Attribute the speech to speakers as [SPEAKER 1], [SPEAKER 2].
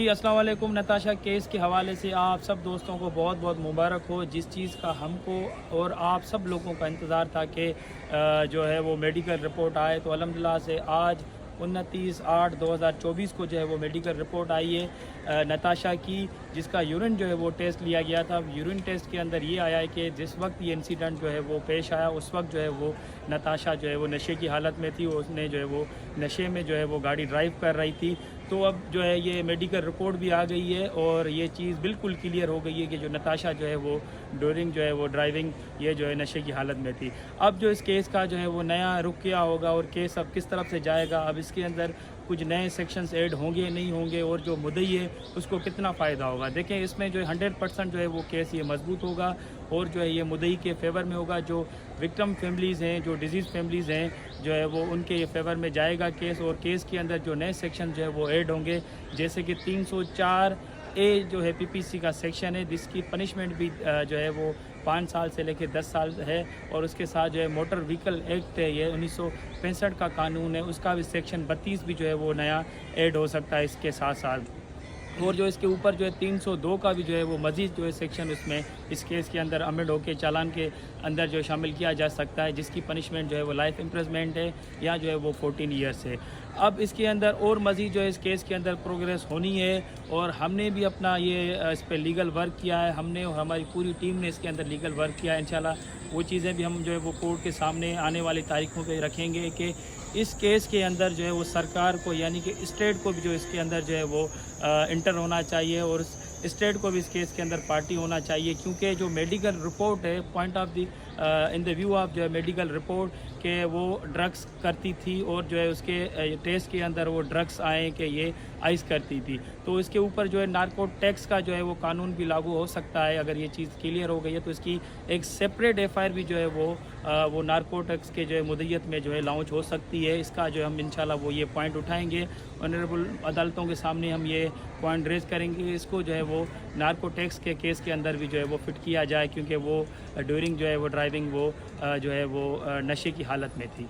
[SPEAKER 1] جی अस्सलाम वालेकुम। नताशा केस के हवाले से आप सब दोस्तों को बहुत बहुत मुबारक हो। जिस चीज़ का हमको और आप सब लोगों का इंतज़ार था कि जो है वो मेडिकल रिपोर्ट आए, तो अल्हम्दुलिल्लाह से आज 29/8/2024 को जो है वो मेडिकल रिपोर्ट आई है नताशा की, जिसका यूरिन जो है वो टेस्ट लिया गया था। यूरिन टेस्ट के अंदर ये आया है कि जिस वक्त ये इंसिडेंट जो है वो पेश आया, उस वक्त जो है वो नताशा जो है वो नशे की हालत में थी। उसने जो है वो नशे में जो है वो गाड़ी ड्राइव कर रही थी। तो अब जो है ये मेडिकल रिपोर्ट भी आ गई है और ये चीज़ बिल्कुल क्लियर हो गई है कि जो नताशा जो है वो ड्यूरिंग जो है वो ड्राइविंग ये जो है नशे की हालत में थी। अब जो इस केस का जो है वो नया रुख क्या होगा और केस अब किस तरफ से जाएगा, अब इसके अंदर कुछ नए सेक्शंस ऐड होंगे नहीं होंगे, और जो मुद्दई है उसको कितना फ़ायदा होगा। देखें, इसमें जो है 100% जो है वो केस ये मजबूत होगा और जो है ये मुद्दई के फेवर में होगा। जो विक्टिम फैमिलीज़ हैं, जो डिजीज़ फैमिलीज़ हैं, जो है वो उनके फेवर में जाएगा केस। और केस के अंदर जो नए सेक्शन जो है वो ऐड होंगे, जैसे कि 304A जो है पीपीसी का सेक्शन है, जिसकी पनिशमेंट भी जो है वो 5 साल से लेकर 10 साल है। और उसके साथ जो है मोटर व्हीकल एक्ट है, ये 1965 का कानून है, उसका भी सेक्शन 32 भी जो है वो नया ऐड हो सकता है इसके साथ साथ। और जो इसके ऊपर जो है 302 का भी जो है वो मज़ीद जो है सेक्शन उसमें इस केस के अंदर अमेंड होकर चालान के अंदर जो शामिल किया जा सकता है, जिसकी पनिशमेंट जो है वो लाइफ इम्प्रिजनमेंट है या जो है वो 14 ईयर्स है। अब इसके अंदर और मज़ीद जो है इस केस के अंदर प्रोग्रेस होनी है, और हमने भी अपना ये इस पर लीगल वर्क किया है, हमने और हमारी पूरी टीम ने इसके अंदर लीगल वर्क किया है। इंशाल्लाह वो चीज़ें भी हम जो है वो कोर्ट के सामने आने वाली तारीखों पे रखेंगे कि इस केस के अंदर जो है वो सरकार को, यानी कि स्टेट को भी जो इसके अंदर जो है वो इंटर होना चाहिए, और स्टेट को भी इस केस के अंदर पार्टी होना चाहिए। क्योंकि जो मेडिकल रिपोर्ट है, point of the in the view of जो है मेडिकल रिपोर्ट के वो ड्रग्स करती थी, और जो है उसके टेस्ट के अंदर वो ड्रग्स आए कि ये आइस करती थी। तो इसके ऊपर जो है नार्को टैक्स का जो है वो कानून भी लागू हो सकता है। अगर ये चीज़ क्लियर हो गई है तो इसकी एक सेपरेट FIR भी जो है वो नार्को टैक्स के जो है मुद्दत में जो है लॉन्च हो सकती है। इसका जो हम इंशाल्लाह वो ये पॉइंट उठाएंगे, ऑनरेबल अदालतों के सामने हम ये पॉइंट रेज करेंगे। इसको जो है वो नार्को टैक्स के केस के अंदर भी जो है वो फिट किया जाए, क्योंकि वो ड्यूरिंग जो है वो ड्राइविंग वो जो है वो नशे की हालत में थी।